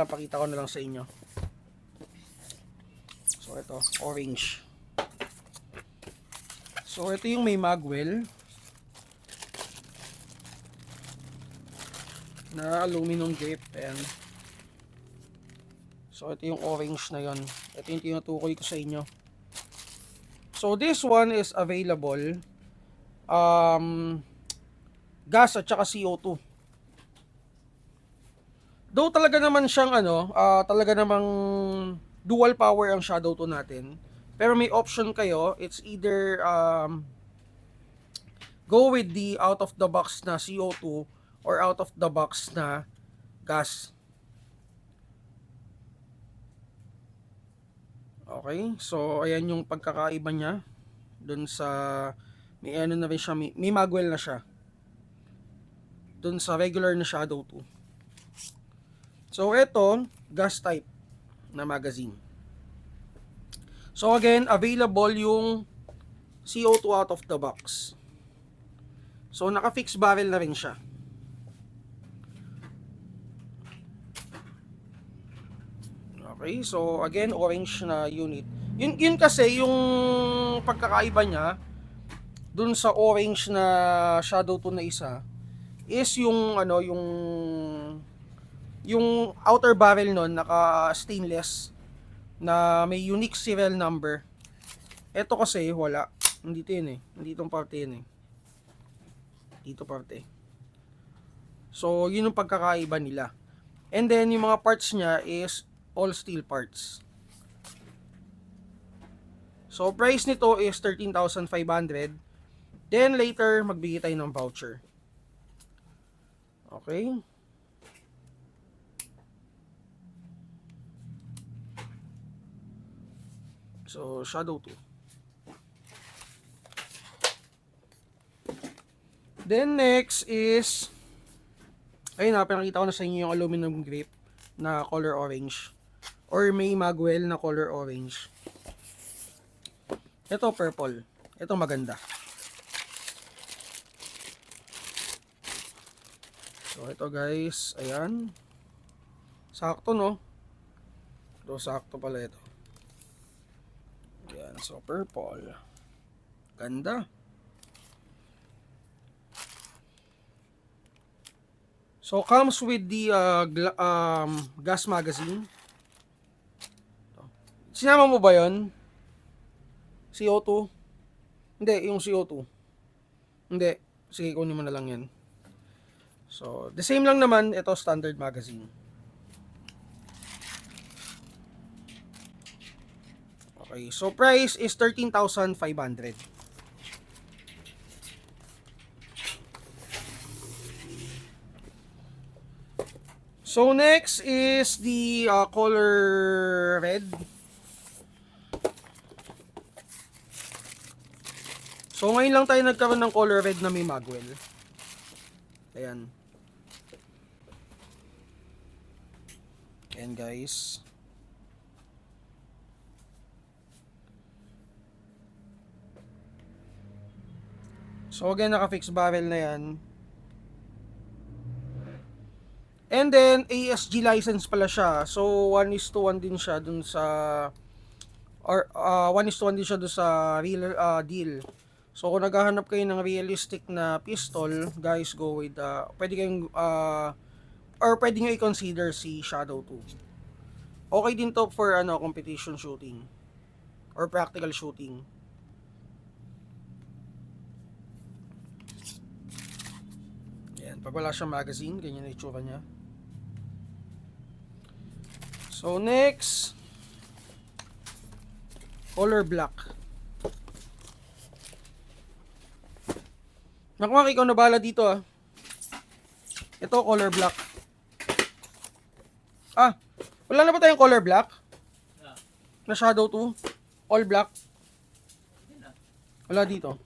Pakita ko na lang sa inyo. So ito, orange. So ito yung may magwell na aluminum grip. Ayan. So ito yung orange na yon. Ito yung tinutukoy ko sa inyo. So this one is available gas at saka CO2. Though talaga naman siyang talaga namang dual power ang Shadow 2 natin. Pero may option kayo, it's either go with the out of the box na CO2 or out of the box na gas. Okay, so ayan yung pagkakaiba niya dun sa may ano na rin siya, may magwell na siya dun sa regular na Shadow 2. So ito, gas type na magazine. So again, available yung CO2 out of the box. So naka-fixed barrel na rin siya. Okay, so again, orange na unit. Yun kasi yung pagkakaiba niya dun sa orange na Shadow 2 na isa is yung yung outer barrel nun naka stainless na may unique serial number. Ito kasi wala. Nandito yun eh. Nandito yung parte yun eh. Dito parte. So yun yung pagkakaiba nila. And then yung mga parts niya is all steel parts. So price nito is 13,500. Then later magbigay tayo ng voucher. Okay? So Shadow 2. Then next is ayun na, pinakita ko na sa inyo yung aluminum grip na color orange or may magwell na color orange. Ito purple. Ito maganda. So ito guys, ayan. Sakto no? Ito sakto pala ito. Ayan, so purple. Ganda. So comes with the gas magazine. Sinama mo ba 'yon? CO2? Hindi, yung CO2. Hindi. Sige, kunin mo na lang 'yan. So, the same lang naman, ito standard magazine. Okay, so price is 13,500. So next is the color red. So ngayon lang tayo nagkaroon ng color red na may magwell. Ayan. Ayan guys. So again, naka-fix barrel na yan. And then, ASG license pala siya. So, 1:1 din siya dun sa or 1:1 din siya dun sa real deal. So, kung naghahanap kayo ng realistic na pistol, guys, go with pwede kayong or pwede nyo i-consider si Shadow 2. Okay din to for competition shooting or practical shooting. Yan, pag wala siyang magazine, ganyan na itsura niya. So next, color black. Nakuha, ikaw na bala dito ah. Ito color black. Ah, wala na ba tayong color black? Na Shadow 2? All black? Wala dito.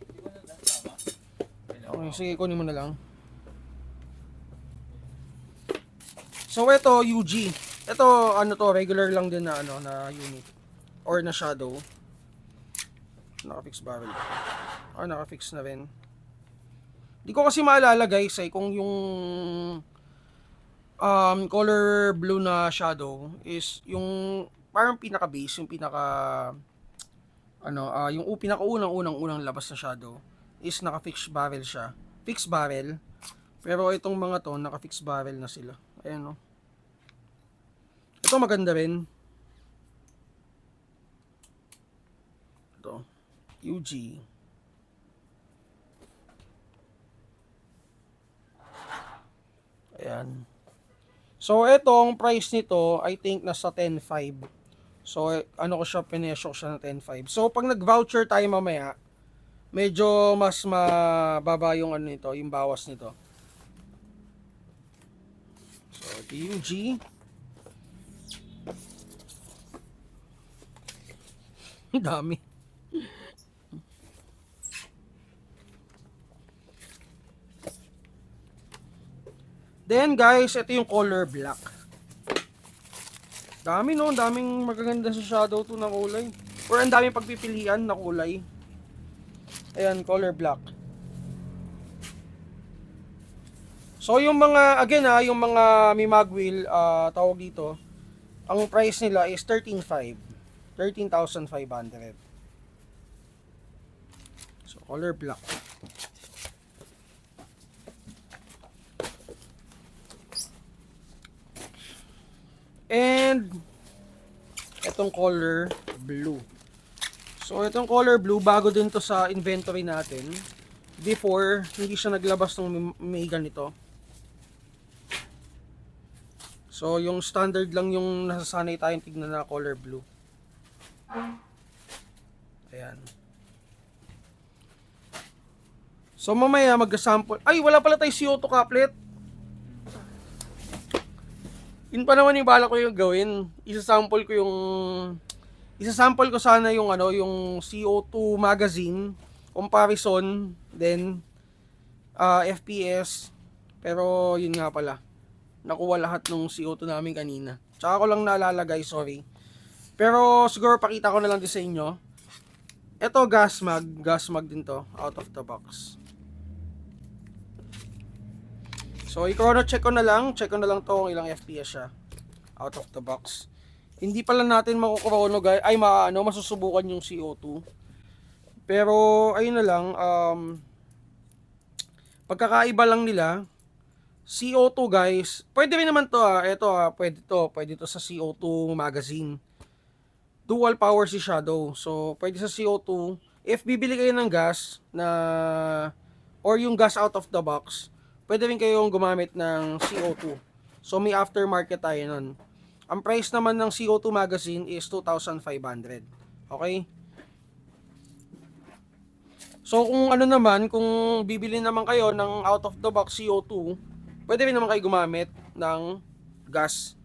Okay, sige, kunin mo na lang. So ito UG. Ito regular lang din na na unit or na Shadow. Naka-fix barrel. Naka-fix na rin. Di ko kasi maalala guys kung yung color blue na shadow is yung parang pinaka-base, yung pinaka yung pinakaunang-unang labas na shadow is naka-fixed barrel siya. Fixed barrel. Pero itong mga to, naka-fixed barrel na sila. Ayan, no. Ito maganda rin. Ito. UG. Ayan. So, itong price nito, I think nasa 10.5. So, ano ko siya, pinesyo ko siya na 10.5. So, pag nag-voucher tayo mamaya, medyo mas mababa yung ano nito, yung bawas nito. So, UG. Ang dami. Then guys, ito yung color black. Dami no, daming magaganda sa shadow to na kulay. Or ang daming pagpipilian na kulay. Ayan, color black. So yung mga, again yung mga Mimag wheel, tawag dito, ang price nila is 13,500. 13,500. So color black. And itong color blue. So itong color blue, bago din to sa inventory natin. Before, hindi siya naglabas ng may ganito. So yung standard lang yung nasasanay tayong tignan na color blue. Ayan. So mamaya mag-sample. Ay, wala pala tayo CO2 couplet. Yun pa naman yung bala ko yung gawin. Isasample ko sana yung yung CO2 magazine comparison, then FPS. Pero yun nga pala, nakuha lahat ng CO2 namin kanina. Tsaka ko lang naalala guys, sorry. Pero siguro pakita ko na lang din sa inyo. Ito gas mag din to, out of the box. So, i-chrono check ko na lang to kung ilang FPS siya. Out of the box. Hindi pala natin makukurono guys, masusubukan yung CO2. Pero, ayun na lang, pagkakaiba lang nila, CO2 guys, pwede rin naman to pwede to sa CO2 magazine. Dual power si shadow. So, pwede sa CO2. If bibili kayo ng gas or yung gas out of the box, pwede rin kayong gumamit ng CO2. So, may aftermarket tayo nun. Ang price naman ng CO2 magazine is 2,500. Okay? So, kung bibili naman kayo ng out of the box CO2, pwede rin naman kayo gumamit ng gas.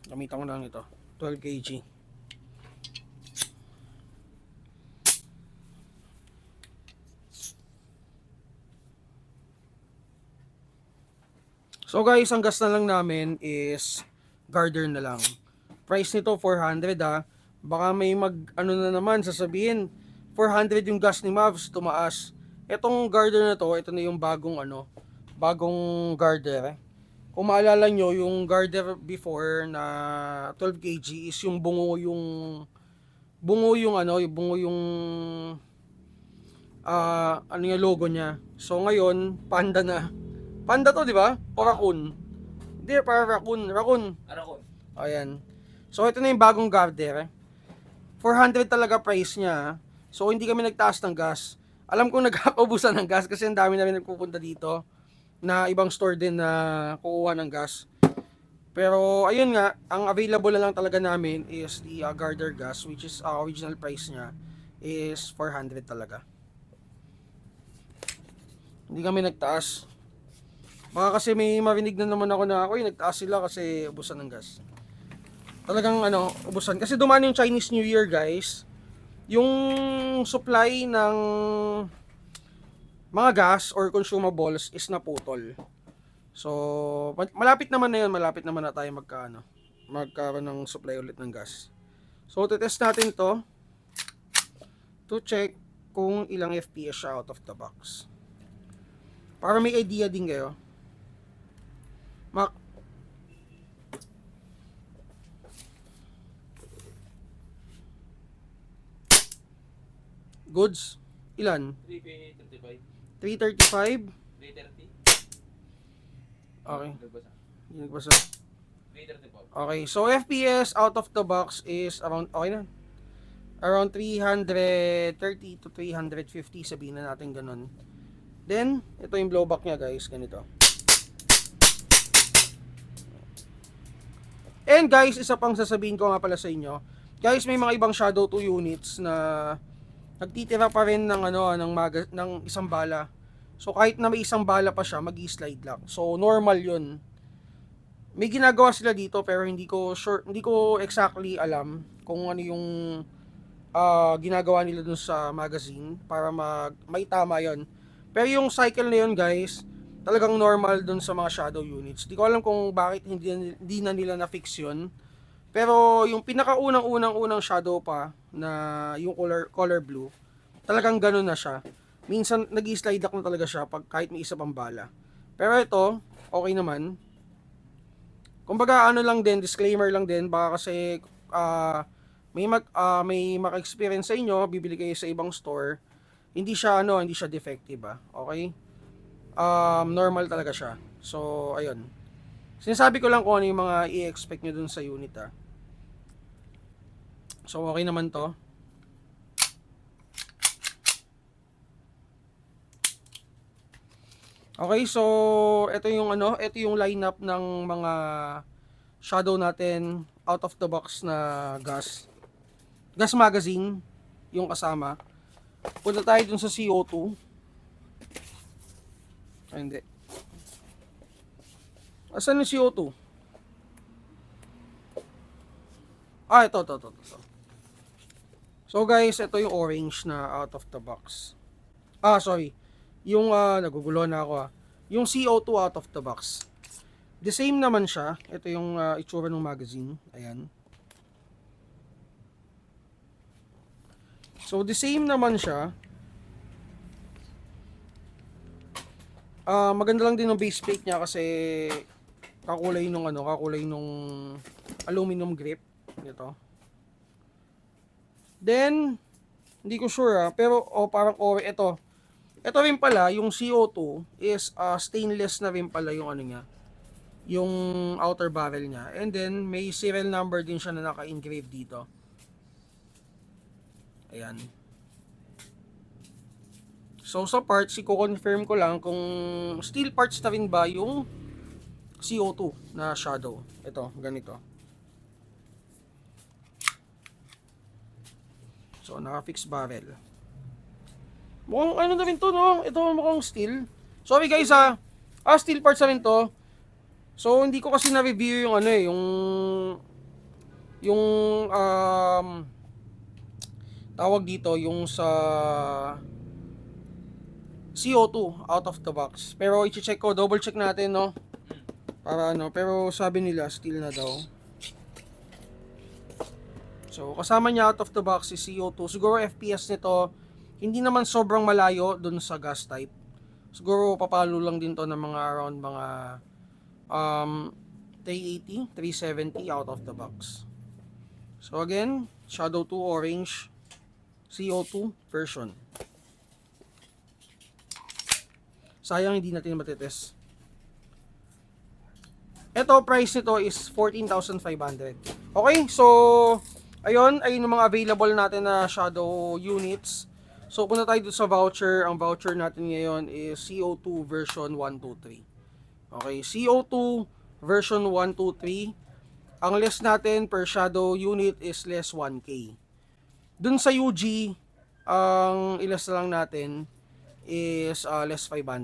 Gamitan ko lang ito. 12 kg. So guys, ang gas na lang namin is Gardner na lang. Price nito 400 ha. Baka may na naman sasabihin 400 yung gas ni Mavs, tumaas. Etong Gardner na to, ito na yung bagong Gardner. Kung maalala nyo, yung Gardner before na 12 kg is yung bungo yung logo niya. So ngayon, panda na. Panda to, di ba? O raccoon? Hindi, para raccoon. Raccoon. Ayan. So, ito na yung bagong Gardner. 400 talaga price niya. So, hindi kami nagtaas ng gas. Alam kong nagkakaubusan ng gas kasi ang dami na rin nagpupunta dito na ibang store din na kukuha ng gas. Pero, ayun nga, ang available na lang talaga namin is the Gardner gas, which is original price niya is 400 talaga. Hindi kami nagtaas. Baka kasi may marinig na naman ako na nagtaas sila kasi ubusan ng gas. Talagang ubusan. Kasi dumaan yung Chinese New Year guys. Yung supply ng mga gas or consumables is naputol. So, malapit naman na tayo magkaroon ng supply ulit ng gas. So, test natin to check kung ilang FPS siya out of the box. Para may idea din kayo. Goods? Ilan? 335. 335? 330. Okay. Nagbasa. Hindi nagbasa. 330 po. Okay, so FPS out of the box is around, okay na. Around 330 to 350, sabihin na natin ganun. Then, ito yung blowback niya guys, ganito. And guys, isa pang sasabihin ko nga pala sa inyo. Guys, may mga ibang Shadow 2 units na nagtitira pa rin ng ng isang bala. So kahit na may isang bala pa siya, magi-slide lock. So normal 'yun. May ginagawa sila dito pero hindi ko sure, hindi ko exactly alam kung ano yung ginagawa nila dun sa magazine para may tama 'yon. Pero yung cycle na 'yon, guys, talagang normal dun sa mga shadow units. Di ko alam kung bakit hindi na nila na-fix 'yon. Pero yung pinakaunang shadow pa na yung color blue, talagang ganun na siya. Minsan nag-slide lock na talaga siya pag kahit may isa pang bala. Pero ito, okay naman. Kumbaga ano lang din, disclaimer lang din, baka kasi may maka-experience sa inyo, bibili kayo sa ibang store, hindi siya defective okay? Normal talaga siya. So ayun. Sinasabi ko lang kung ano yung mga i-expect nyo dun sa unit So okay naman to. Okay, so ito yung lineup ng mga shadow natin out of the box na gas magazine yung kasama. Punta tayo dun sa CO2. Ay, hindi. Asan yung CO2? Ito. So guys, ito yung orange na out of the box. Sorry. Yung nagugulo na ako Yung CO2 out of the box. The same naman siya. Ito yung itsura ng magazine. Ayan. So the same naman siya. Maganda lang din yung base plate niya kasi kakulay nung aluminum grip nito. Then hindi ko sure pero parang ito. Ito rin pala yung CO2 is stainless na rin pala yung niya. Yung outer barrel niya. And then may serial number din siya na naka-engrave dito. Ayan. So sa parts, i-confirm ko lang kung steel parts na rin ba yung CO2 na shadow. Ito, ganito. So, naka-fix barrel. Mukhang na rin to, no? Ito mukhang steel. Sorry guys steel parts na rin to. So, hindi ko kasi na-review yung tawag dito, yung sa CO2 out of the box. Pero i-check ko, double check natin, no? Para pero sabi nila steel na daw. So, kasama niya out of the box si CO2. Siguro FPS nito, hindi naman sobrang malayo dun sa gas type. Siguro papalo lang din to ng mga around mga 380, 370 out of the box. So again, Shadow 2 orange CO2 version. Sayang hindi natin matitest. Ito, price nito is 14,500. Okay, so ayun yung mga available natin na shadow units. So punta tayo dito sa voucher. Ang voucher natin ngayon is CO2 version 123. Okay, CO2 version 123. Ang less natin per shadow unit is less 1K. Dun sa UG, ang ilas lang natin is less 500.